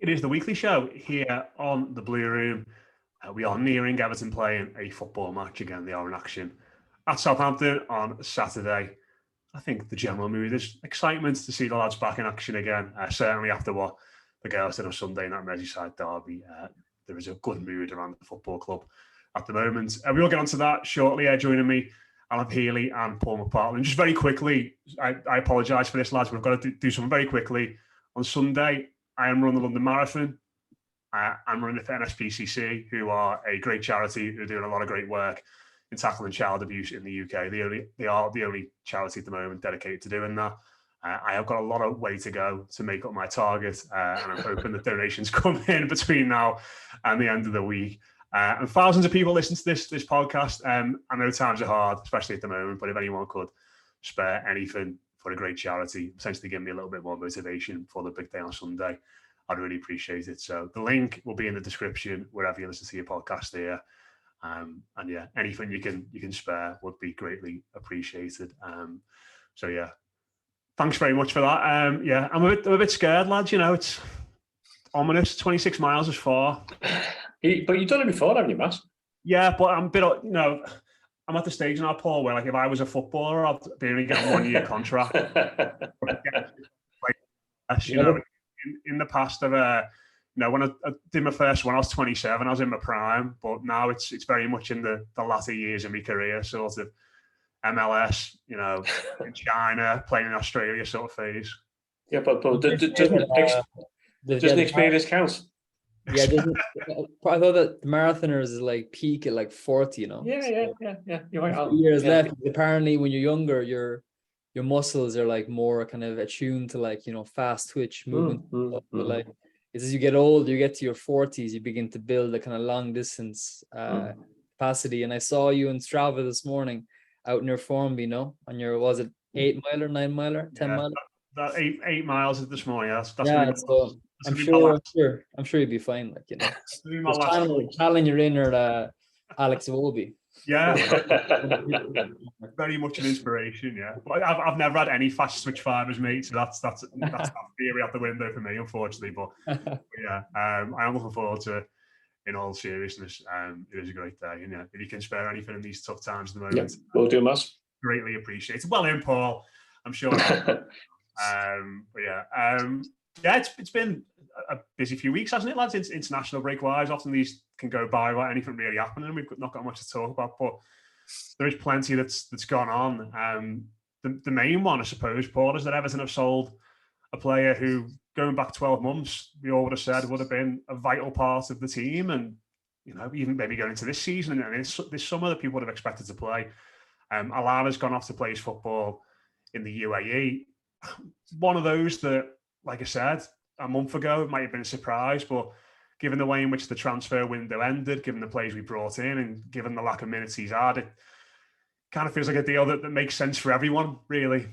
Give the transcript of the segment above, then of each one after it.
It is the weekly show here on the Blue Room. We are nearing Everton playing a football match again. They are in action at Southampton on Saturday. I think the general mood is excitement to see the lads back in action again. Certainly after what the girls did on Sunday in that Merseyside derby, there is a good mood around the football club at the moment. We will get onto that shortly. Joining me, Allan Healy and Paul McPartland. Just very quickly, I apologise for this, lads. We've got to do something very quickly. On Sunday, I am running the London Marathon. I'm running it for NSPCC, who are a great charity who are doing a lot of great work in tackling child abuse in the UK. They are the only charity at the moment dedicated to doing that. I have got a lot of way to go to make up my target, and I'm hoping that donations come in between now and the end of the week. And thousands of people listen to this podcast. I know times are hard, especially at the moment, but if anyone could spare anything for a great charity, essentially give me a little bit more motivation for the big day on Sunday, I'd really appreciate it. So the link will be in the description wherever you listen to your podcast here. And yeah, anything you can spare would be greatly appreciated. So yeah, thanks very much for that. I'm a bit scared, lads. You know, it's ominous. 26 miles is far. But you've done it before, haven't you, Matt? Yeah, but I'm a bit, I'm at the stage now, Paul, where like if I was a footballer, I'd be only getting a 1-year contract. In the past, when I did my first one, I was 27. I was in my prime, but now it's very much in the latter years of my career, sort of MLS, in China, playing in Australia sort of phase. Yeah, but doesn't experience count? Yeah, I thought that the marathoners is like peak at like 40, Yeah. You're right. Years left. Apparently, when you're younger, your muscles are like more kind of attuned to like fast twitch movement. But like as you get older, you get to your 40s, you begin to build a kind of long distance capacity. And I saw you in Strava this morning, out in your Formby, on your 8 miler, 9 miler, 10 miler. That 8 miles this morning. That's I'm sure you'll be fine. Channeling your inner Alex Iwobi. Yeah, very much an inspiration. Yeah, but I've never had any fast twitch fibers, mate. So that's that theory out the window for me, unfortunately. But yeah, I am looking forward to it. In all seriousness, it is a great day. If you can spare anything in these tough times at the moment, we'll do, Mass. Greatly appreciated. Well in, Paul. I'm sure. It's been a busy few weeks, hasn't it, lads? International break-wise, often these can go by without anything really happening. We've not got much to talk about, but there is plenty that's gone on. The main one, I suppose, Paul, is that Everton have sold a player who, going back 12 months, we all would have said would have been a vital part of the team, and even maybe going into this season and this summer that people would have expected to play. Allan has gone off to play his football in the UAE. One of those that, like I said, a month ago, it might have been a surprise, but given the way in which the transfer window ended, given the players we brought in, and given the lack of minutes he's had, it kind of feels like a deal that makes sense for everyone, really.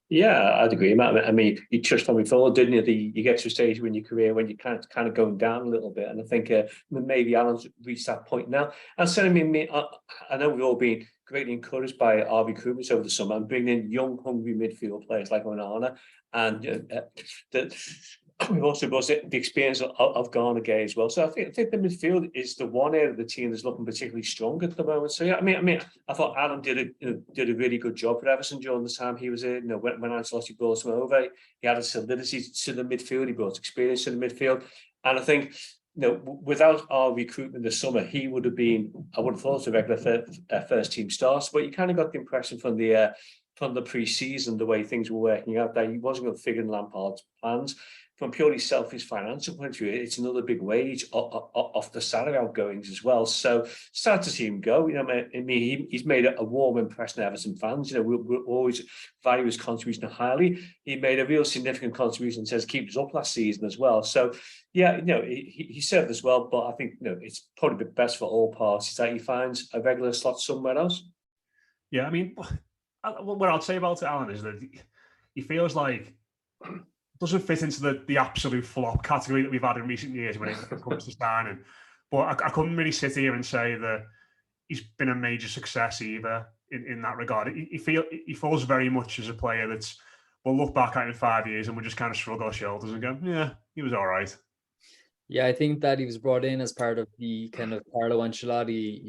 Yeah, I'd agree, Matt. I mean, you touched on before, didn't you? You get to a stage in your career when you kind of going down a little bit, and I think maybe Allan's reached that point now. And certainly, I know we've all been greatly encouraged by our recruitments over the summer and bringing in young, hungry midfield players like Onana, and we've also got the experience of Garner Gay as well. So I think the midfield is the one area of the team that's looking particularly strong at the moment. So yeah, I mean, I thought Allan did a really good job for Everton during the time he was in. When Ancelotti brought him over, he had a solidity to the midfield. He brought experience to the midfield, and I think without our recruitment this summer, he would have been, I would have thought, a regular first team starter. But you kind of got the impression from the pre-season, the way things were working out, that he wasn't going to figure in Lampard's plans. From purely selfish financial point of view, it's another big wage off the salary outgoings as well. So sad to see him go. He's made a warm impression on Everton fans. We'll always value his contribution highly. He made a real significant contribution to keep us up last season as well. So yeah, he served us well, but I think it's probably best for all parties that he finds a regular slot somewhere else. Yeah, I mean, what I'd say about it, Allan, is that he feels like doesn't fit into the absolute flop category that we've had in recent years when it comes to signing. But I couldn't really sit here and say that he's been a major success either in that regard. He feels very much as a player that's, we'll look back at in 5 years and we'll just kind of shrug our shoulders and go, yeah, he was all right. Yeah, I think that he was brought in as part of the kind of Carlo Ancelotti,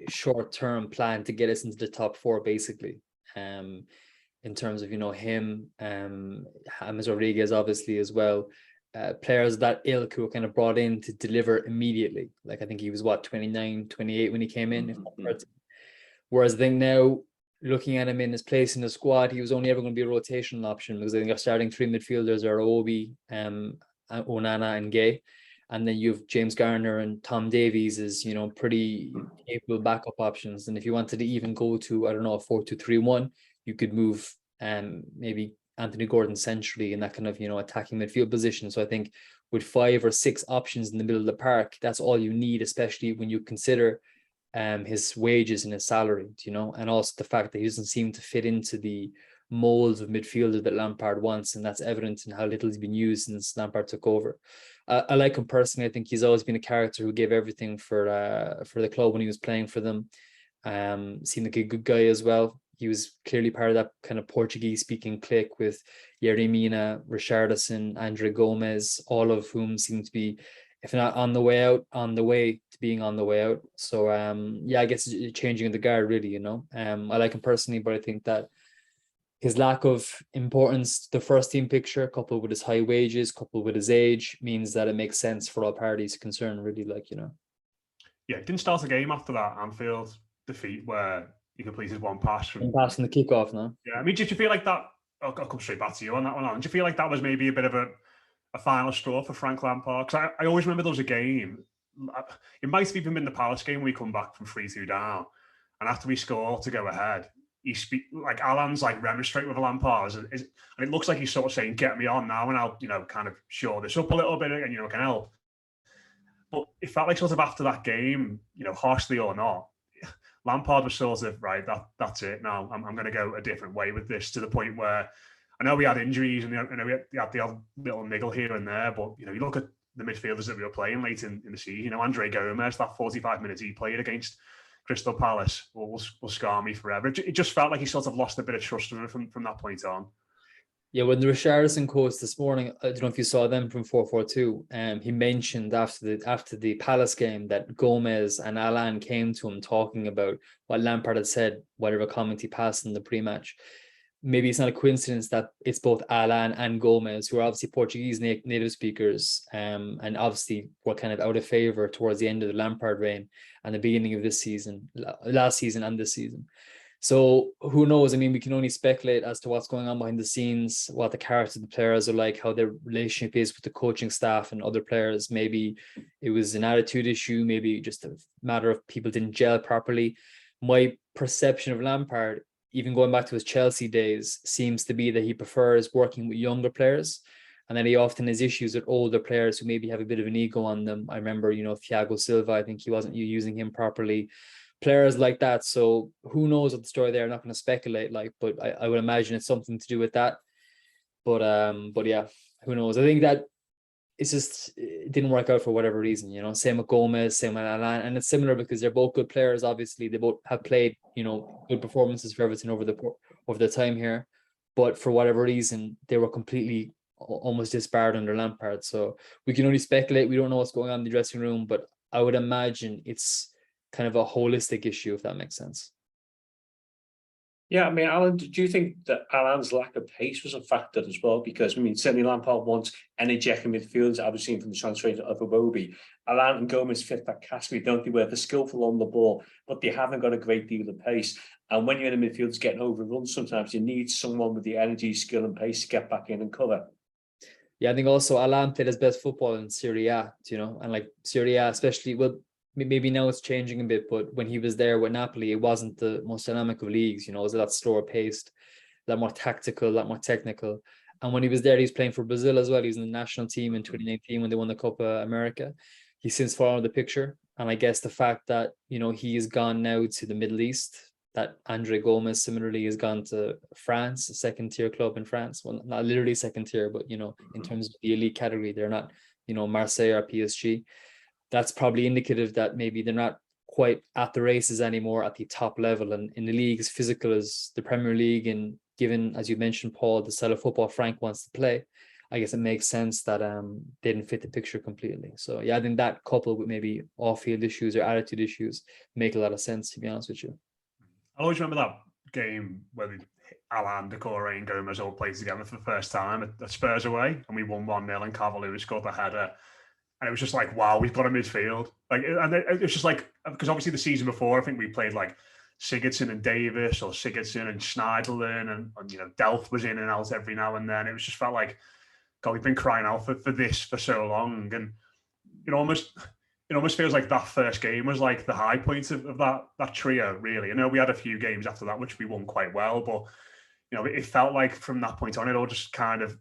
short-term plan to get us into the top four, basically. In terms of, him, James Rodriguez, obviously, as well. Players of that ilk who were kind of brought in to deliver immediately. Like, I think he was, 29, 28 when he came in. Whereas I think now, looking at him in his place in the squad, he was only ever going to be a rotational option, because I think our starting three midfielders are Obi, Onana and Gay. And then you have James Garner and Tom Davies as, pretty capable backup options. And if you wanted to even go to, I don't know, a 4-2-3-1, you could move maybe Anthony Gordon centrally in that kind of, attacking midfield position. So I think with 5 or 6 options in the middle of the park, that's all you need, especially when you consider his wages and his salary, and also the fact that he doesn't seem to fit into the molds of midfielder that Lampard wants, and that's evident in how little he's been used since Lampard took over. I like him personally. I think he's always been a character who gave everything for the club when he was playing for them. Seemed like a good guy as well. He was clearly part of that kind of Portuguese-speaking clique with Yerry Mina, Richarlison, Andre Gomez, all of whom seem to be, if not on the way out, on the way to being on the way out. So I guess changing the guard really, I like him personally, but I think that his lack of importance to the first team picture, coupled with his high wages, coupled with his age, means that it makes sense for all parties concerned, really, Yeah, didn't start a game after that Anfield defeat where he completed one pass from passing the kickoff now. Yeah, I mean, did you feel like that? I'll come straight back to you on that one. Alan. Do you feel like that was maybe a bit of a final straw for Frank Lampard? Because I always remember there was a game. It might have even been the Palace game when we come back from 3-2 down, and after we score to go ahead, Allan's remonstrate with Lampard, and it looks like he's sort of saying, "Get me on now, and I'll kind of shore this up a little bit, and can help." But it felt like sort of after that game, harshly or not, Lampard was sort of right. That's it. Now I'm going to go a different way with this, to the point where I know we had injuries and we had the odd little niggle here and there, but you look at the midfielders that we were playing late in the season. Andre Gomez, that 45 minutes he played against Crystal Palace will scar me forever. It just felt like he sort of lost a bit of trust in it from that point on. Yeah, when the Richarlison quotes this morning, I don't know if you saw them from 442. He mentioned after the Palace game that Gomez and Allan came to him talking about what Lampard had said, whatever comment he passed in the pre-match. Maybe it's not a coincidence that it's both Allan and Gomez, who are obviously Portuguese native speakers, and obviously were kind of out of favour towards the end of the Lampard reign and the beginning of this season, last season and this season. So who knows? I mean, we can only speculate as to what's going on behind the scenes, what the character of the players are like, how their relationship is with the coaching staff and other players. Maybe it was an attitude issue, maybe just a matter of people didn't gel properly. My perception of Lampard, even going back to his Chelsea days, seems to be that he prefers working with younger players, and that he often has issues with older players who maybe have a bit of an ego on them. I remember, Thiago Silva, I think he wasn't using him properly. Players like that. So who knows what the story there? I'm not going to speculate, but I would imagine it's something to do with that. But yeah, who knows? I think that it didn't work out for whatever reason, same with Gomez, same with Allan, and it's similar because they're both good players. Obviously, they both have played, good performances for Everton over the time here, but for whatever reason, they were completely almost disbarred under Lampard. So we can only speculate. We don't know what's going on in the dressing room, but I would imagine it's kind of a holistic issue, if that makes sense. Yeah, I mean, Alan, do you think that Allan's lack of pace was a factor as well? Because, certainly Lampard wants energetic midfielders. I've seen from the transfer of Iwobi. Allan and Gomez fit that category, don't they? Where they're skillful on the ball, but they haven't got a great deal of pace. And when you're in a midfield that's getting overrun, sometimes you need someone with the energy, skill and pace to get back in and cover. Yeah, I think also Allan played his best football in Serie A, and Serie A especially, maybe now it's changing a bit, but when he was there with Napoli, it wasn't the most dynamic of leagues. It was a lot slower paced, a lot more tactical, a lot more technical. And when he was there, he was playing for Brazil as well. He was in the national team in 2019 when they won the Copa America. He's since fallen out of the picture. And I guess the fact that, he has gone now to the Middle East, that Andre Gomez similarly has gone to France, a second tier club in France. Well, not literally second tier, but, in terms of the elite category, they're not, Marseille or PSG. That's probably indicative that maybe they're not quite at the races anymore at the top level. And in the league as physical as the Premier League, and given, as you mentioned, Paul, the style of football Frank wants to play, I guess it makes sense that they didn't fit the picture completely. So yeah, I think that coupled with maybe off-field issues or attitude issues make a lot of sense, to be honest with you. I always remember that game where Allan, Decore, and Gomez all played together for the first time at Spurs away, and we won 1-0, and Calvert-Lewin scored the header. And it was just like, wow, we've got a midfield. Like, and it was just like, because obviously the season before, I think we played like Sigurdsson and Davis, or Sigurdsson and Schneiderlin, and you know, Delph was in and out every now and then. It was just felt like, God, we've been crying out for this for so long. And it almost feels like that first game was like the high point of that trio, really. I know we had a few games after that, which we won quite well, but you know, it felt like from that point on, it all just kind of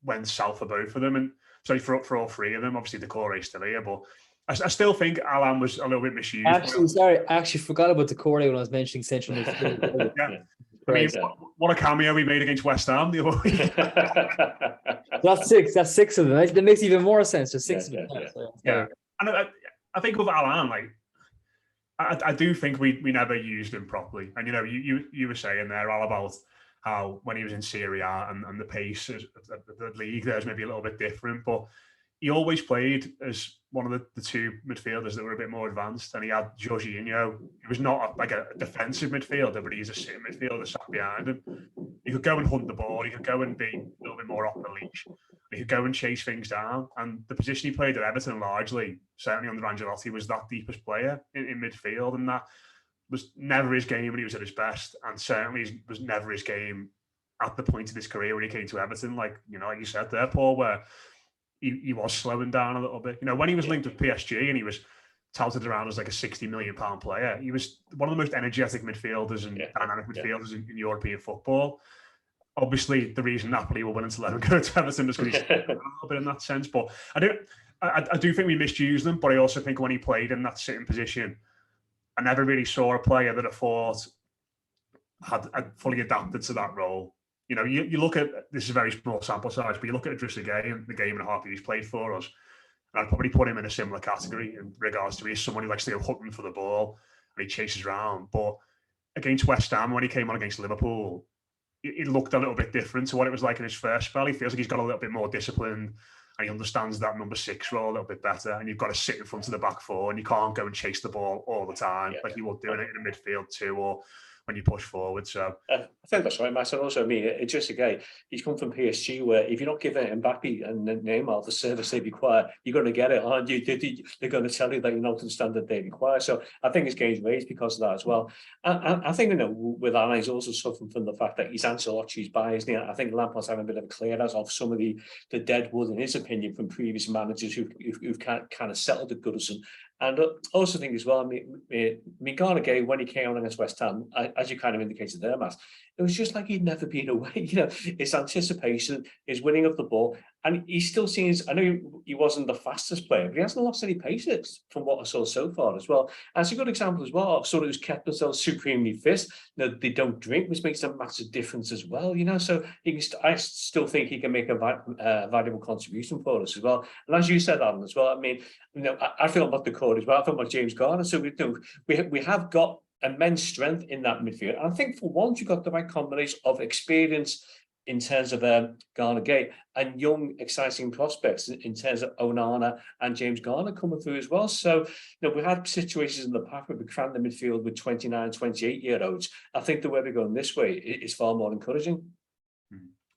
went south for both of them. And sorry, for all three of them. Obviously, Decore is still here, but I still think Allan was a little bit misused. Actually, I actually forgot about Decore when I was mentioning central midfield. Yeah. I mean, what a cameo he made against West Ham the other week. That's six of them. That makes even more sense. Just six of them. Yeah. And I think with Allan, like, I do think we never used him properly. And, you know, you were saying there all about how when he was in Serie A and the pace of the league, there's maybe a little bit different, but he always played as one of the two midfielders that were a bit more advanced. And he had Jorginho. He was not like a defensive midfielder, but he's a sitting midfielder sat behind him. He could go and hunt the ball. He could go and be a little bit more off the leash. He could go and chase things down. And the position he played at Everton largely, certainly under Ancelotti, was that deepest player in midfield. And that was never his game when he was at his best, and certainly was never his game at the point of his career when he came to Everton. Like, you know, like you said there, Paul, where he was slowing down a little bit. You know, when he was linked with PSG and he was touted around as like a £60 million player, he was one of the most energetic midfielders and dynamic midfielders in European football. Obviously, the reason Napoli were willing to let him go to Everton was because he's a little bit in that sense. But I do think we misused him, but I also think when he played in that sitting position, I never really saw a player that I thought had fully adapted to that role. You know, you look at, this is a very small sample size, but you look at Idrissa Gueye and the game and a half that he's played for us, and I'd probably put him in a similar category in regards to he's someone who likes to go hunting for the ball and he chases around. But against West Ham, when he came on against Liverpool, it looked a little bit different to what it was like in his first spell. He feels like he's got a little bit more discipline and he understands that number 6 role a little bit better. And you've got to sit in front of the back four and you can't go and chase the ball all the time like you would doing it in the midfield too, or when you push forward. So I think that's right, Matt. And also, I mean, it's just a guy, he's come from PSG, where if you're not giving Mbappe and Neymar the service they require, you're going to get it, aren't you? They're going to tell you that you're not to the standard they require. So I think his game's raised because of that as well. I think, you know, with Allan, he's also suffering from the fact that he's Ancelotti's bias. I think Lampard's having a bit of a clear out of some of the dead wood, in his opinion, from previous managers who've kind of settled the Goodison. And I also think as well, I mean, Gana Gueye, when he came on against West Ham, as you kind of indicated there, Matt, it was just like he'd never been away. You know, his anticipation, his winning of the ball, and he still seems, I know he wasn't the fastest player, but he hasn't lost any pace from what I saw so far as well. And it's a good example as well of someone who's kept themselves supremely fit. You know, they don't drink, which makes a massive difference as well, you know. So I still think he can make a valuable contribution for us as well. And as you said, Allan, as well, I mean, you know, I feel about the core as well. I feel about James Garner. So we have got immense strength in that midfield. And I think for once you've got the right combination of experience in terms of Gana Gueye and young, exciting prospects in terms of Onana and James Garner coming through as well. So, you know, we had situations in the past where we crammed the midfield with 29, 28-year-olds. I think the way we're going this way is far more encouraging.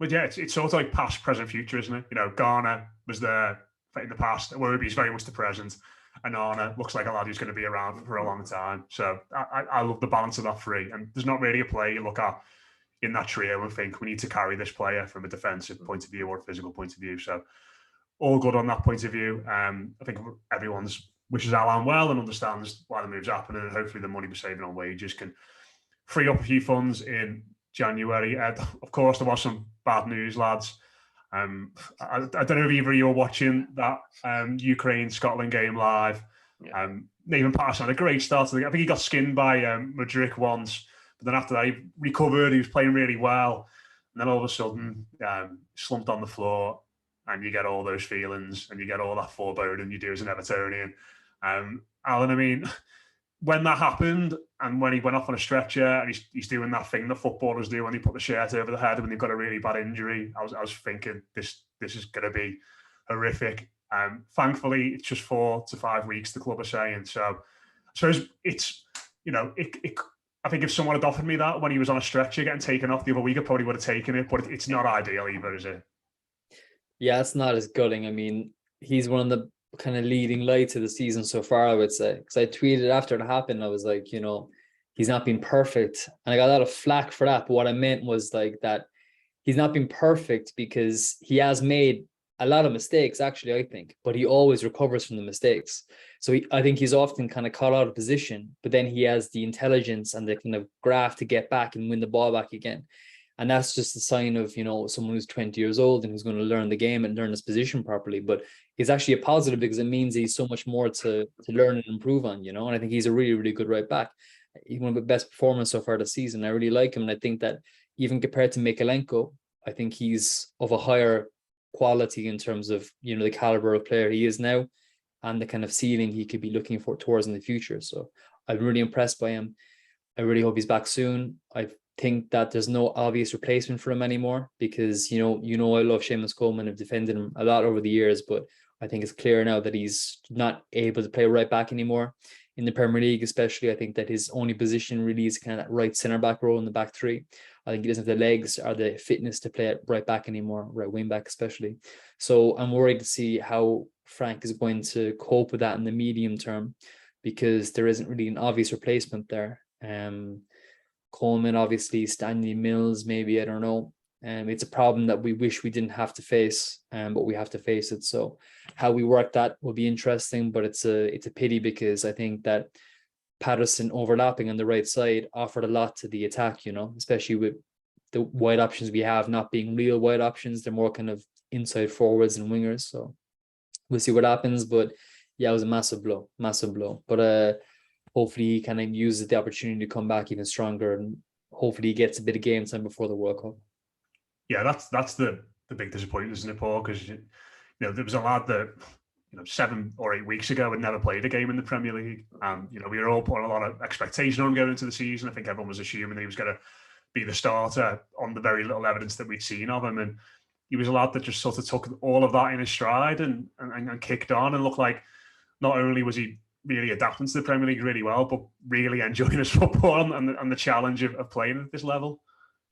Well, yeah, it's sort of like past, present, future, isn't it? You know, Garner was there in the past, Werby's very much the present, and Onana looks like a lad who's going to be around for a long time. So I love the balance of that three. And there's not really a player you look at in that trio and think we need to carry this player from a defensive point of view or a physical point of view. So all good on that point of view. I think everyone's wishes Allan well and understands why the move's happening, and hopefully the money we're saving on wages can free up a few funds in January. Of course, there was some bad news, lads. I don't know if either of you are watching that Ukraine-Scotland game live. Nathan Patterson had a great start to the game. I think he got skinned by Mudryk once, but then after that he recovered, he was playing really well, and then all of a sudden slumped on the floor, and you get all those feelings and you get all that foreboding you do as an Evertonian. Allan, I mean, when that happened and when he went off on a stretcher and he's doing that thing that footballers do when they put the shirt over the head when they've got a really bad injury, I was thinking this this is going to be horrific. Thankfully, it's just 4 to 5 weeks, the club are saying. So it's, I think if someone had offered me that when he was on a stretcher getting taken off the other week, I probably would have taken it, but it's not ideal either, is it? Yeah, it's not as gutting. I mean, he's one of the kind of leading lights of the season so far, I would say. Because I tweeted after it happened, I was like, he's not been perfect. And I got a lot of flack for that. But what I meant was like that he's not been perfect because he has made a lot of mistakes, actually, I think, but he always recovers from the mistakes. So I think he's often kind of caught out of position, but then he has the intelligence and the kind of graft to get back and win the ball back again. And that's just a sign of, someone who's 20 years old and who's going to learn the game and learn his position properly. But it's actually a positive because it means he's so much more to learn and improve on, and I think he's a really, really good right back. He's one of the best performers so far this season. I really like him. And I think that even compared to Mykolenko, I think he's of a higher quality in terms of, the caliber of player he is now and the kind of ceiling he could be looking for towards in the future. So I'm really impressed by him. I really hope he's back soon. I think that there's no obvious replacement for him anymore because, I love Seamus Coleman. I've defended him a lot over the years, but I think it's clear now that he's not able to play right back anymore in the Premier League, especially. I think that his only position really is kind of that right centre back role in the back three. I think he doesn't have the legs or the fitness to play at right back anymore, right wing back especially. So I'm worried to see how Frank is going to cope with that in the medium term because there isn't really an obvious replacement there. Coleman, obviously, Stanley Mills, maybe, I don't know. It's a problem that we wish we didn't have to face, but we have to face it. So how we work that will be interesting, but it's a pity because I think that Patterson overlapping on the right side offered a lot to the attack, especially with the wide options we have not being real wide options. They're more kind of inside forwards and wingers. So we'll see what happens. But yeah, it was a massive blow. But hopefully he kind of uses the opportunity to come back even stronger and hopefully he gets a bit of game time before the World Cup. Yeah, that's the big disappointment, isn't it, Paul? Because there was a lad that 7 or 8 weeks ago had never played a game in the Premier League, and we were all putting a lot of expectation on him going into the season. I think everyone was assuming that he was going to be the starter on the very little evidence that we'd seen of him, and he was a lad that just sort of took all of that in his stride and kicked on and looked like not only was he really adapting to the Premier League really well, but really enjoying his football and the challenge of playing at this level.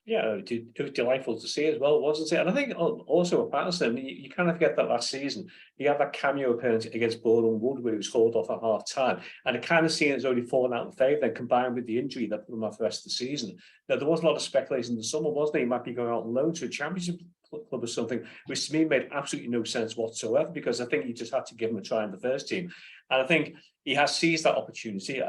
Yeah, it was delightful to see as well, wasn't it? And I think also with Patterson, you kind of forget that last season, he had that cameo appearance against Boreham Wood where he was hauled off at half time. And it kind of seemed as though he'd fallen out of favour, then combined with the injury that put him off the rest of the season. Now, there was a lot of speculation in the summer, wasn't there? He might be going out on loan to a championship club or something, which to me made absolutely no sense whatsoever, because I think you just had to give him a try in the first team. And I think he has seized that opportunity.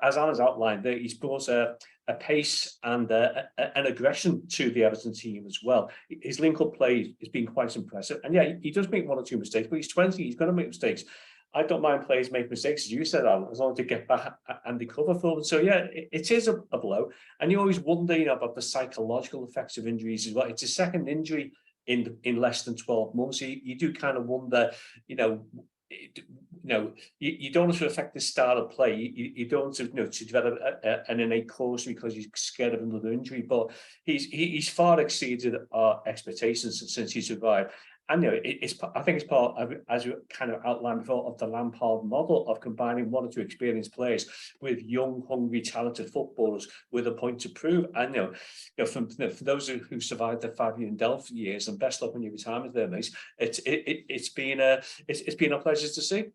As Allan's outlined there, he's brought a pace and an aggression to the Everton team as well. His link-up play has been quite impressive. And yeah, he does make 1 or 2 mistakes, but he's 20, he's going to make mistakes. I don't mind players make mistakes, as you said, Allan, as long as they get back and recover from them. So yeah, it is a blow. And you always wonder, about the psychological effects of injuries as well. It's a second injury in less than 12 months. So you do kind of wonder, you don't want to affect the style of play. You don't want to develop an innate caution because you're scared of another injury. But he's far exceeded our expectations since he survived. And I think it's part of, as you kind of outlined before, of the Lampard model of combining 1 or 2 experienced players with young, hungry, talented footballers with a point to prove. And for those who survived the Fabian Delph years, and best luck on your retirement there, mate. It's been a pleasure to see.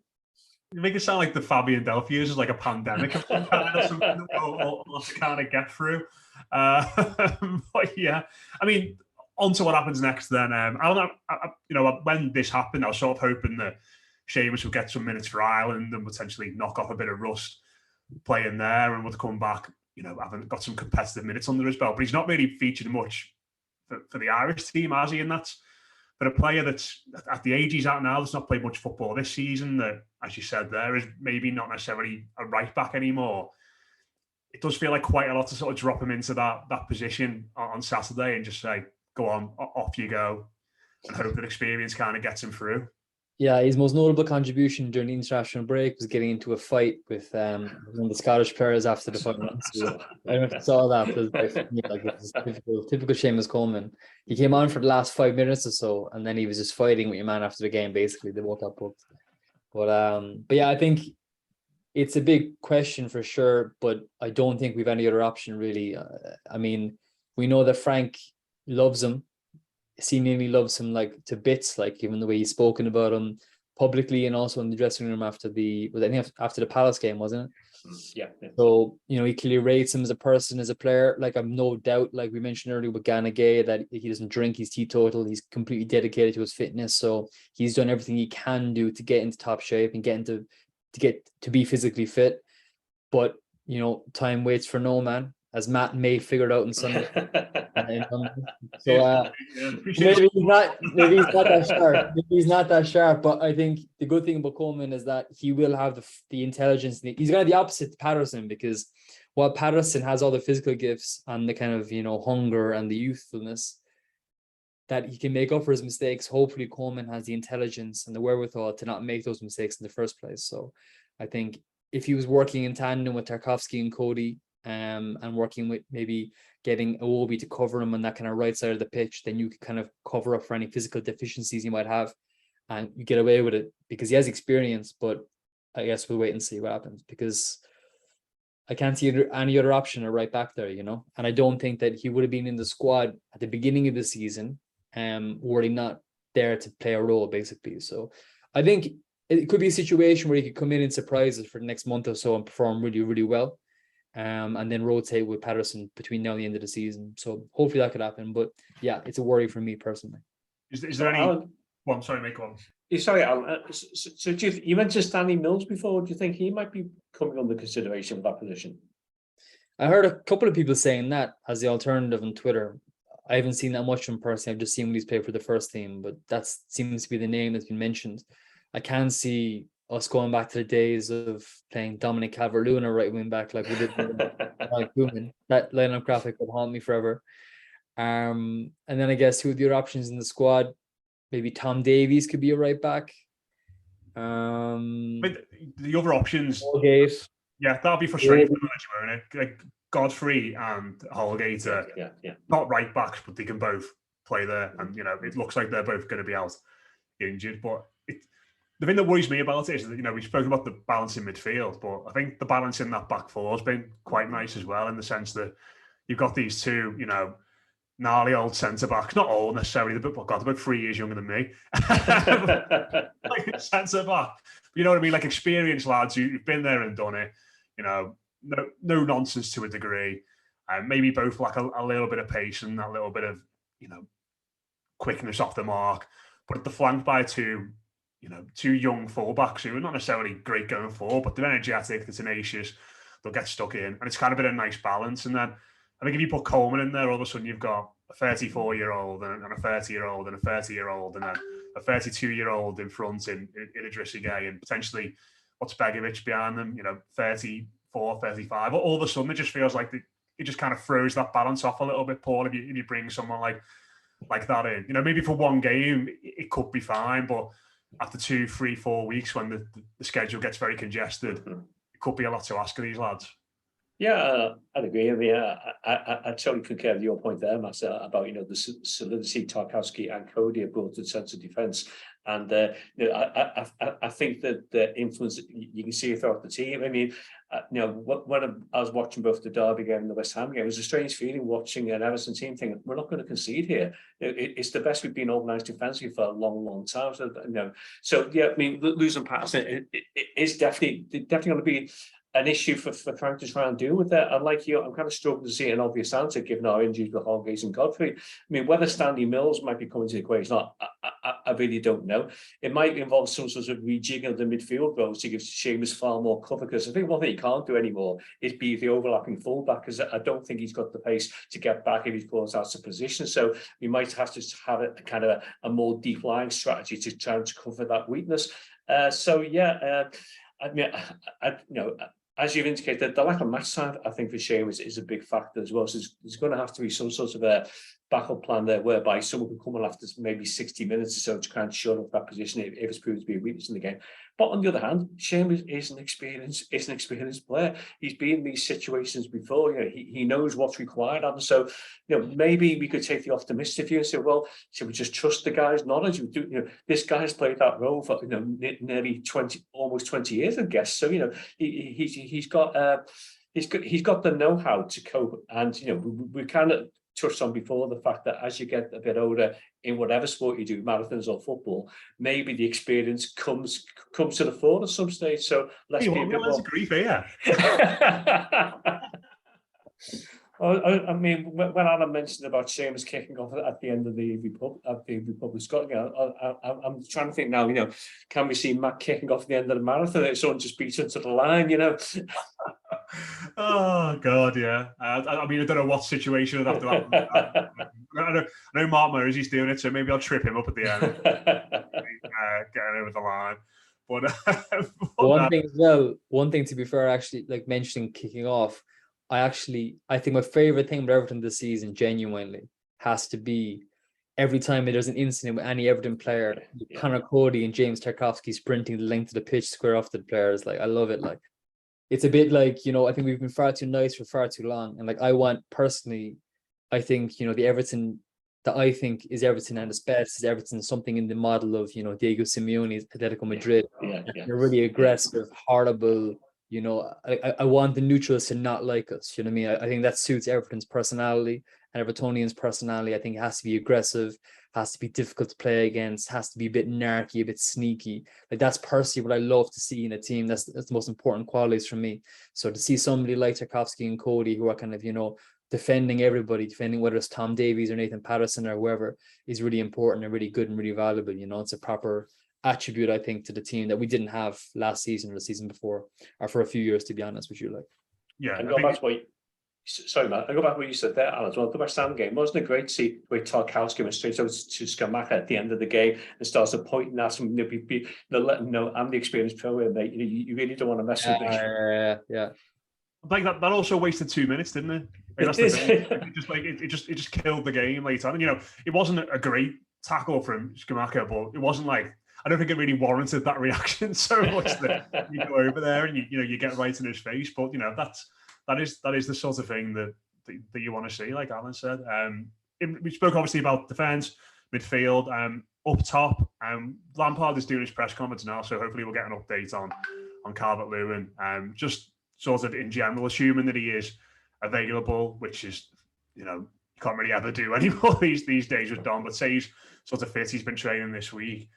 You make it sound like the Fabian Delph years is like a pandemic of some kind or something that we'll kind of get through. But yeah, I mean, on to what happens next then. When this happened, I was sort of hoping that Seamus would get some minutes for Ireland and potentially knock off a bit of rust playing there and would come back, having got some competitive minutes under his belt. But he's not really featured much for the Irish team, has he? And that's for a player that's at the age he's at now, that's not played much football this season, that, as you said there, is maybe not necessarily a right back anymore. It does feel like quite a lot to sort of drop him into that position on Saturday and just say, go on, off you go, and hope that experience kind of gets him through. Yeah, his most notable contribution during the international break was getting into a fight with one of the Scottish players after the final. So, I don't know if you saw that, but it was very funny. Like, it was typical Seamus Coleman. He came on for the last 5 minutes or so, and then he was just fighting with your man after the game. Basically, they both got booked. But yeah, I think it's a big question for sure. But I don't think we've any other option really. I mean, we know that Frank loves him. Seemingly loves him like to bits, like even the way he's spoken about him publicly and also in the dressing room after after the Palace game, wasn't it? Yeah. So, he clearly rates him as a person, as a player. Like, I've no doubt, like we mentioned earlier with Gana Gay, that he doesn't drink, he's teetotal, he's completely dedicated to his fitness. So he's done everything he can do to get into top shape and get to be physically fit. But time waits for no man, as Matt May figured out in Sunday. So maybe he's not that sharp. Maybe he's not that sharp. But I think the good thing about Coleman is that he will have the intelligence. He's going to be opposite to Patterson, because while Patterson has all the physical gifts and the kind of hunger and the youthfulness that he can make up for his mistakes, hopefully Coleman has the intelligence and the wherewithal to not make those mistakes in the first place. So I think if he was working in tandem with Tarkowski and Cody, and working with maybe getting Iwobi to cover him on that kind of right side of the pitch, then you could kind of cover up for any physical deficiencies you might have, and you get away with it because he has experience. But I guess we'll wait and see what happens, because I can't see any other option right back there, and I don't think that he would have been in the squad at the beginning of the season, were he not there to play a role, basically. So I think it could be a situation where he could come in and surprise us for the next month or so and perform really, really well. And then rotate with Patterson between now and the end of the season. So hopefully that could happen. But yeah, it's a worry for me personally. Is there any? Alan, well, I'm sorry, make one. Sorry, Alan. So you mentioned Stanley Mills before. Do you think he might be coming under consideration for that position? I heard a couple of people saying that as the alternative on Twitter. I haven't seen that much from personally. I've just seen when he's played for the first team, but that seems to be the name that's been mentioned. I can see us going back to the days of playing Dominic Calvert-Lewin or right wing back like we did like Lumen. That lineup graphic will haunt me forever. And then I guess who are the other options in the squad? Maybe Tom Davies could be a right back. But the other options, Holgate. Yeah, that'll be frustrating for the manager, won't it? Like Godfrey and Holgate are not right backs, but they can both play there, and it looks like they're both going to be out injured. But the thing that worries me about it is that we've spoken about the balance in midfield, but I think the balance in that back four has been quite nice as well, in the sense that you've got these two, gnarly old centre backs, not old necessarily, they're about 3 years younger than me, like centre back. You know what I mean? Like experienced lads who've been there and done it. No nonsense to a degree. Maybe both like a little bit of pace and a little bit of quickness off the mark, but they're flanked by two young fullbacks who are not necessarily great going forward, but they're energetic, they're tenacious, they'll get stuck in, and it's kind of been a nice balance. And then I think if you put Coleman in there, all of a sudden you've got a 34-year-old and a 30-year-old and a 30-year-old and then a 32-year-old in front in Idrissa Gueye, and potentially what's Begovic behind them, 34, 35. All of a sudden it just feels like it just kind of throws that balance off a little bit, Paul, if you bring someone like that in. Maybe for one game it could be fine, but after 2, 3, 4 weeks when the schedule gets very congested, it could be a lot to ask of these lads. Yeah, I'd agree. I mean, I totally concur with your point there, Matt, about the solidity Tarkowski and Cody have brought to the centre of defence, and I think that the influence you can see throughout the team. I mean, when I was watching both the Derby game and the West Ham game, it was a strange feeling watching an Everton team thinking we're not going to concede here. It's the best we've been organised defensively for a long, long time. So yeah, I mean, losing Patterson it's definitely going to be an issue for Frank to try and deal with that. And like I'm kind of struggling to see an obvious answer given our injuries with Holgate and Godfrey. I mean, whether Stanley Mills might be coming to the equation, I really don't know. It might involve some sort of rejigging of the midfield roles to give Seamus far more cover, because I think one thing he can't do anymore is be the overlapping fullback, because I don't think he's got the pace to get back if he falls out of position. So we might have to have a kind of a more deep lying strategy to try to cover that weakness. I mean, as you've indicated, the lack of match time, I think, for Seamus is a big factor as well. So there's going to have to be some sort of a backup plan there whereby someone could come on after maybe 60 minutes or so to kind of shut off that position if it's proved to be a weakness in the game. But on the other hand, Seamus is an experienced player. He's been in these situations before. He knows what's required of him. So, maybe we could take the optimistic view and say, well, should we just trust the guy's knowledge? This guy's played that role for nearly almost 20 years, I guess. So, he's got the know-how to cope. And we kind of touched on before the fact that as you get a bit older in whatever sport you do, marathons or football, maybe the experience comes to the fore at some stage. So let's be a bit more. Agree here. I mean, when Allan mentioned about Seamus kicking off at the end of the Republic Scotland, I'm trying to think now. Can we see Matt kicking off at the end of the marathon? It's someone just beats into the line, Oh God, yeah. I mean, I don't know what situation would have to happen. I know Mark Murray's doing it, so maybe I'll trip him up at the end, getting over the line. But one thing to be fair, actually, like mentioning kicking off, I think my favorite thing about Everton this season genuinely has to be every time there's an incident with any Everton player, Connor Cody and James Tarkowski sprinting the length of the pitch, square off to the players. Like, I love it. Like, it's a bit like, I think we've been far too nice for far too long. And like, I think, the Everton that I think is Everton and its best is Everton, something in the model of, Diego Simeone's Atletico Madrid. They're really aggressive, horrible. I want the neutrals to not like us. You know what I mean? I think that suits Everton's personality and Evertonians' personality. I think it has to be aggressive, has to be difficult to play against, has to be a bit narky, a bit sneaky. Like, that's personally what I love to see in a team. That's the most important qualities for me. So to see somebody like Tarkowski and Cody who are kind of, defending everybody, defending whether it's Tom Davies or Nathan Patterson or whoever, is really important and really good and really valuable. It's a proper attribute, I think, to the team that we didn't have last season or the season before, or for a few years, to be honest with you. Like, yeah, and go back to sorry, Matt. I go back to what you said there, Allan, as well. The West Ham game, wasn't it great to see where Tarkowski went straight over to Scamacca at the end of the game and starts pointing at him, let him know, I'm the experienced pro here, mate. You really don't want to mess with me. Yeah. Like that also wasted 2 minutes, didn't it? Like, that's the thing. It just killed the game later on. It wasn't a great tackle from Scamacca, but it wasn't like, I don't think it really warranted that reaction so much that you go over there and you get right in his face. But that is the sort of thing that you want to see, like Allan said. We spoke obviously about defence, midfield, up top. Lampard is doing his press conference now, so hopefully we'll get an update on Calvert-Lewin. Just sort of in general, assuming that he is available, which is you can't really ever do anymore these days with Don. But say he's sort of fit, he's been training this week.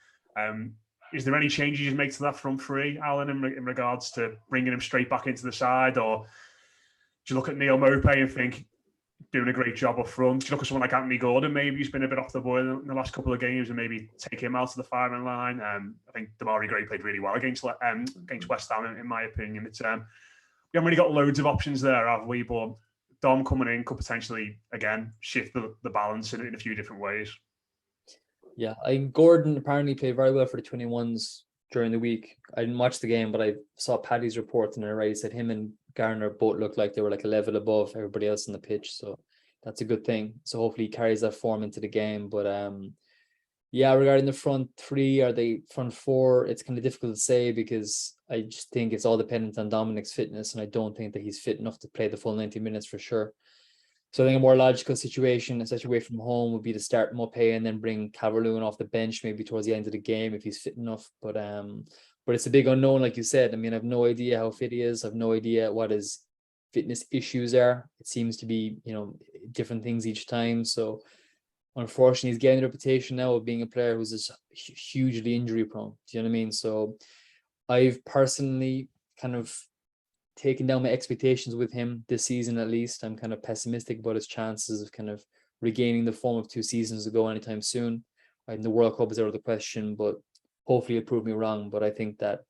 Is there any changes you make to that front three, Allan, in regards to bringing him straight back into the side? Or do you look at Neil Maupay and think doing a great job up front? Do you look at someone like Anthony Gordon, maybe who's been a bit off the boil in the last couple of games, and maybe take him out of the firing line? I think Damari Gray played really well against West Ham, in my opinion. It's we haven't really got loads of options there, have we? But Dom coming in could potentially, again, shift the balance in a few different ways. Yeah, Gordon apparently played very well for the 21s during the week. I didn't watch the game, but I saw Paddy's report and I said him and Garner both looked like they were like a level above everybody else on the pitch. So that's a good thing. So hopefully he carries that form into the game. But regarding the front three or the front four, it's kind of difficult to say because I just think it's all dependent on Dominic's fitness, and I don't think that he's fit enough to play the full 90 minutes for sure. So I think a more logical situation, especially away from home, would be to start Maupay and then bring Calvert-Lewin off the bench maybe towards the end of the game if he's fit enough. But it's a big unknown, like you said. I mean, I have no idea how fit he is. I have no idea what his fitness issues are. It seems to be, different things each time. So unfortunately, he's getting a reputation now of being a player who's just hugely injury prone. Do you know what I mean? So I've personally kind of taken down my expectations with him this season. At least I'm kind of pessimistic about his chances of kind of regaining the form of 2 seasons ago anytime soon. I think the World Cup is out of the question, but hopefully it'll prove me wrong. But I think that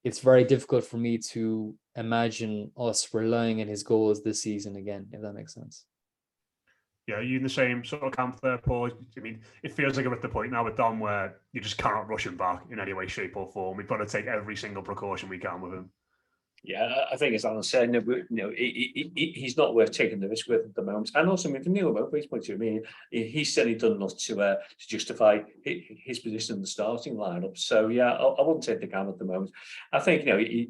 it's very difficult for me to imagine us relying on his goals this season again, if that makes sense. Yeah, are you in the same sort of camp there, Paul? I mean, it feels like we're at the point now with Dom where you just cannot rush him back in any way, shape or form. We've got to take every single precaution we can with him. Yeah, I think as Allan said, he's not worth taking the risk with at the moment. And also, I mean, from Neil Mowbray's point of view, he's certainly done enough to justify his position in the starting lineup. So yeah, I wouldn't take the gamble at the moment. I think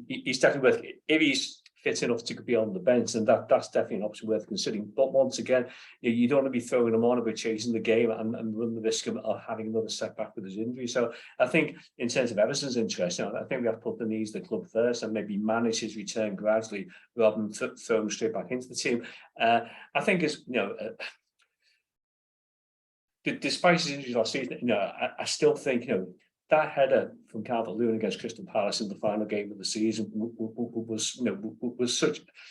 he's definitely worth, if he's fit enough to be on the bench, and that's definitely an option worth considering. But once again, you don't want to be throwing him on about chasing the game and run the risk of having another setback with his injury. So I think in terms of Everton's interest, I think we have to put the needs of the club first and maybe manage his return gradually rather than throw him straight back into the team. I think despite his injuries last season, I still think that header from Calvert-Lewin against Crystal Palace in the final game of the season was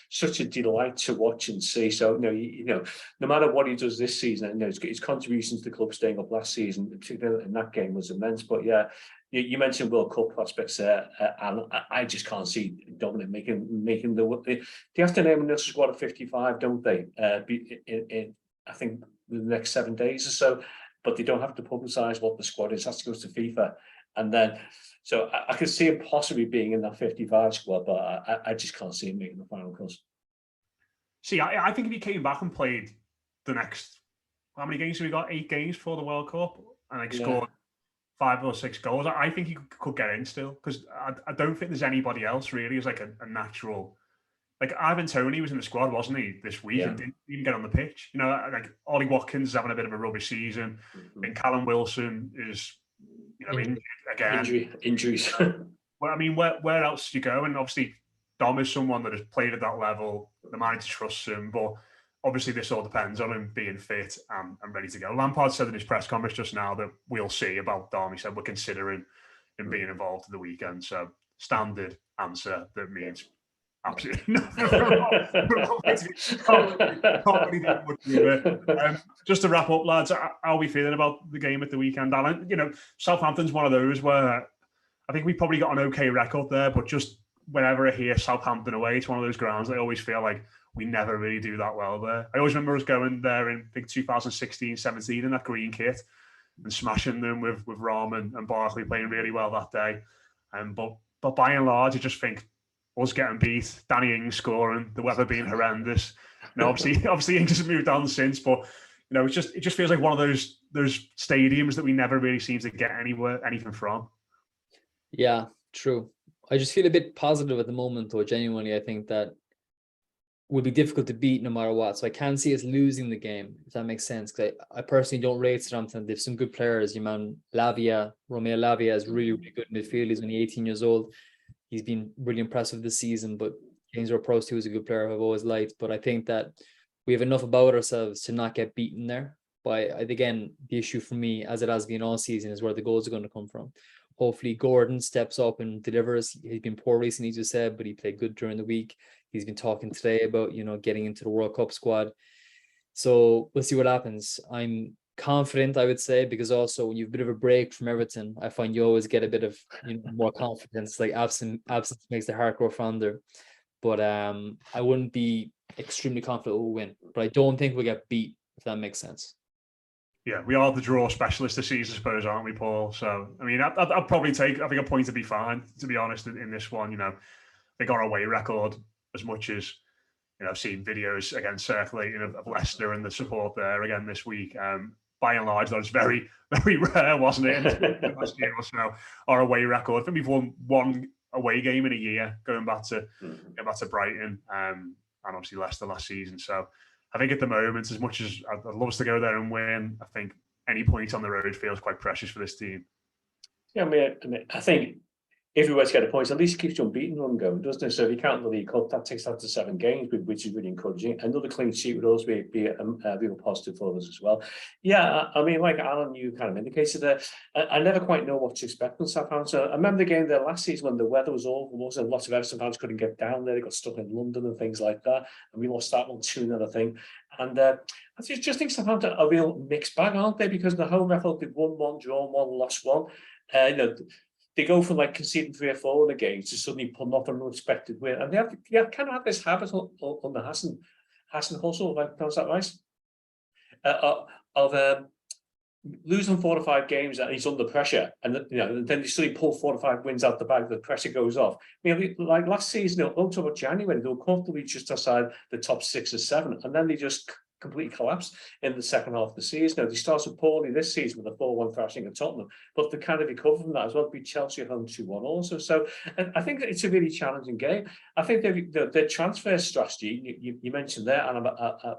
such a delight to watch and see. So no matter what he does this season, his contributions to the club staying up last season, particularly in that game, was immense. But yeah, you mentioned World Cup prospects there, and I just can't see Dominic making the. They have to name another squad of 55, don't they? In I think the next 7 days or so. But they don't have to publicise what the squad is. It has to go to FIFA. And then, so I could see him possibly being in that 55 squad, but I just can't see him making the final cut. See, I think if he came back and played the next, how many games have we got? 8 games for the World Cup, and scored 5 or 6 goals. I think he could get in still, because I don't think there's anybody else really who's like a natural. Like Ivan Toney was in the squad, wasn't he, this week, and didn't even get on the pitch. Like Ollie Watkins is having a bit of a rubbish season, and Callum Wilson is, injured again. Injuries. Well, I mean, where else do you go? And obviously, Dom is someone that has played at that level. The manager trusts him, but obviously, this all depends on him being fit and ready to go. Lampard said in his press conference just now that we'll see about Dom. He said we're considering him being involved at the weekend. So, standard answer that means. Absolutely just to wrap up, lads, how are we feeling about the game at the weekend, Allan? Southampton's one of those where I think we probably got an okay record there, but just whenever I hear Southampton away, it's one of those grounds I always feel like we never really do that well there. I always remember us going there in 2016-17 in that green kit and smashing them with Rom and Barkley playing really well that day. But by and large, I just think us getting beat, Danny Ings scoring, the weather being horrendous. Obviously Ings has moved on since, but it just feels like one of those stadiums that we never really seem to get anything from. Yeah, true. I just feel a bit positive at the moment, though. Genuinely, I think that would be difficult to beat no matter what. So I can't see us losing the game, if that makes sense. Because I personally don't rate Southampton. They have some good players. Your man Romeo Lavia is really, really good in midfield. He's only 18 years old. He's been really impressive this season, but James Ward-Prowse, who was a good player, I've always liked. But I think that we have enough about ourselves to not get beaten there. But again, the issue for me, as it has been all season, is where the goals are going to come from. Hopefully Gordon steps up and delivers. He's been poor recently, as you said, but he played good during the week. He's been talking today about, getting into the World Cup squad. So we'll see what happens. I'm confident, I would say, because also when you have a bit of a break from Everton, I find you always get a bit of more confidence. Like absence makes the heart grow fonder. But I wouldn't be extremely confident we'll win. But I don't think we'll get beat, if that makes sense. Yeah, we are the draw specialist this season, I suppose, aren't we, Paul? So, I mean, I'd probably take, I think a point to be fine, to be honest, in this one. They got our away record as much as, I've seen videos again circulating of Leicester and the support there again this week. By and large, that was very, very rare, wasn't it? In last year or so, our away record. I think we've won one away game in a year, going back to Brighton, and obviously Leicester last season. So I think at the moment, as much as I'd love us to go there and win, I think any point on the road feels quite precious for this team. Yeah, I think if we were to get a point, at least it keeps you unbeaten run going, doesn't it? So if you count the League Cup, that takes that to 7 games, which is really encouraging. Another clean sheet would also be a real positive for us as well. Yeah, I mean, like Allan, you kind of indicated there, I never quite know what to expect from Southampton. So I remember the game there last season when the weather was awful, and lots of Everton fans couldn't get down there. They got stuck in London and things like that. And we lost that 1-2, I think. And I just think Southampton are a real mixed bag, aren't they? Because the home record, they've won 1, drawn 1, lost 1. They go from conceding 3 or 4 in a game to suddenly putting off an unexpected win. And they have kind of had this habit on the Hassan Hustle, if I pronounce that right, of losing 4 or 5 games and he's under pressure, and then they suddenly pull 4 or 5 wins out the bag, the pressure goes off. Like last season, up to January, they were comfortably just outside the top 6 or 7, and then they just completely collapsed in the second half of the season. They started poorly this season with a 4-1 thrashing at Tottenham, but they kind of recovered from that as well. Beat Chelsea at home 2-1 also. So and I think it's a really challenging game. I think their transfer strategy, you mentioned there, and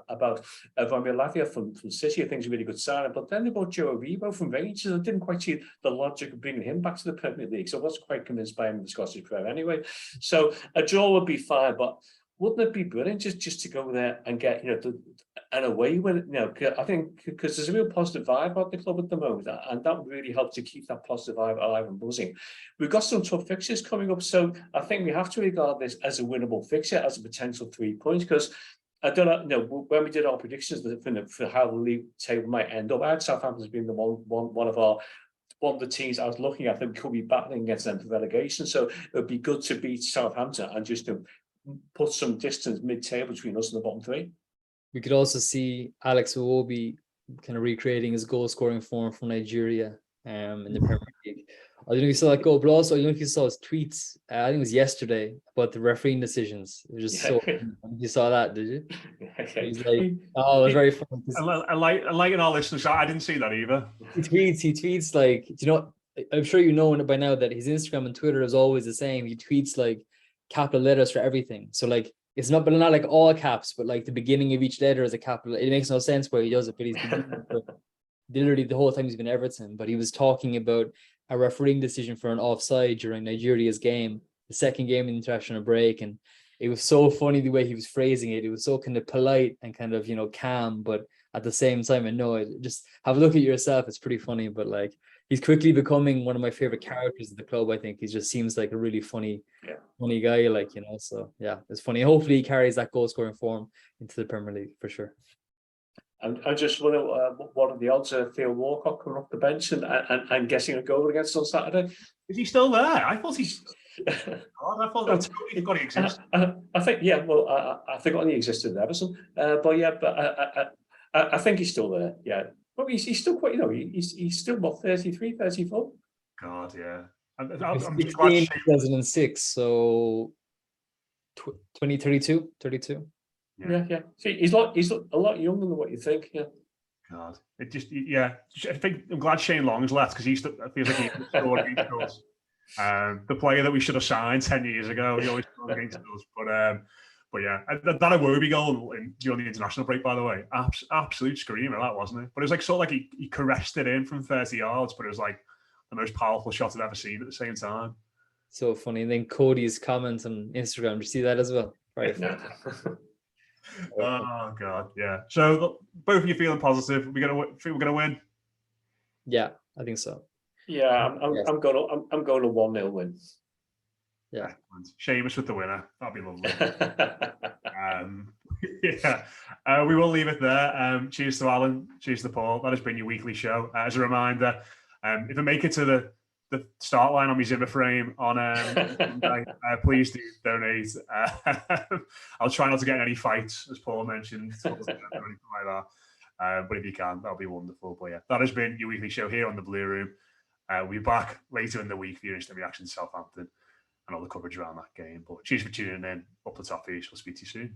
about Romeo Lavia from City, I think is a really good signing. But then they bought Joe Aribo from Rangers. I didn't quite see the logic of bringing him back to the Premier League, so I wasn't quite convinced by him in the Scottish Premier anyway. So a draw would be fine, but wouldn't it be brilliant just to go there and get an away with it? I think because there's a real positive vibe about the club at the moment, and that would really help to keep that positive vibe alive and buzzing. We've got some tough fixtures coming up, so I think we have to regard this as a winnable fixture, as a potential 3 points. Because I don't know, when we did our predictions for how the league table might end up, I had Southampton as being the one of the teams I was looking at that could be battling against them for relegation. So it would be good to beat Southampton and just to put some distance mid-table between us and the bottom 3. We could also see Alex Iwobi kind of recreating his goal-scoring form from Nigeria in the Premier League. I don't know if you saw that goal, but also I don't know if you saw his tweets. I think it was yesterday about the refereeing decisions. It was just so. You saw that, did you? He's like, oh, it was very fun. I like all this. I didn't see that either. He tweets like, I'm sure you know by now that his Instagram and Twitter is always the same. He tweets like capital letters for everything. So like it's not like all caps, but like the beginning of each letter is a capital. It makes no sense why he does it, but he's literally the whole time he's been Everton. But he was talking about a refereeing decision for an offside during Nigeria's game, the second game in the international break, and it was so funny the way he was phrasing it. It was so kind of polite and kind of calm, but at the same time, I know just have a look at yourself. It's pretty funny, but like he's quickly becoming one of my favorite characters of the club. I think he just seems like a really funny guy, so yeah, it's funny. Hopefully he carries that goal scoring form into the Premier League for sure. I just wonder what are the odds of Theo Walcott coming off the bench and getting a goal against on Saturday? Is he still there? I thought he's I thought that's got to exist. I think I think it only existed at Everton, but I think he's still there. Yeah, but he's still quite. He's still about 33, 34. God, yeah. I'm 2006, so 32. Yeah. See, he's a lot younger than what you think. Yeah. God, it just I think I'm glad Shane Long's left because I feels like he's scored against us. The player that we should have signed 10 years ago, he always scored against us. But yeah, that Iwobi goal during the international break, by the way, absolute screamer that, wasn't it? But it was like sort of like he caressed it in from 30 yards, but it was like the most powerful shot I've ever seen at the same time. So funny. And then Cody's comment on Instagram, did you see that as well? Right. Oh God, yeah. So both of you feeling positive? We're gonna win. Yeah, I think so. Yeah, I'm going to 1-0 win. Yeah, Seamus with the winner. That'd be lovely. We will leave it there. Cheers to Allan. Cheers to Paul. That has been your weekly show. As a reminder, if I make it to the start line on my Zimmer frame on Monday, please do donate. I'll try not to get in any fights, as Paul mentioned, or anything like that. But if you can, that'll be wonderful. But yeah, that has been your weekly show here on the Blue Room. We'll be back later in the week for your instant reaction to Southampton and all the coverage around that game. But cheers for tuning in. Up the top, we'll speak to you soon.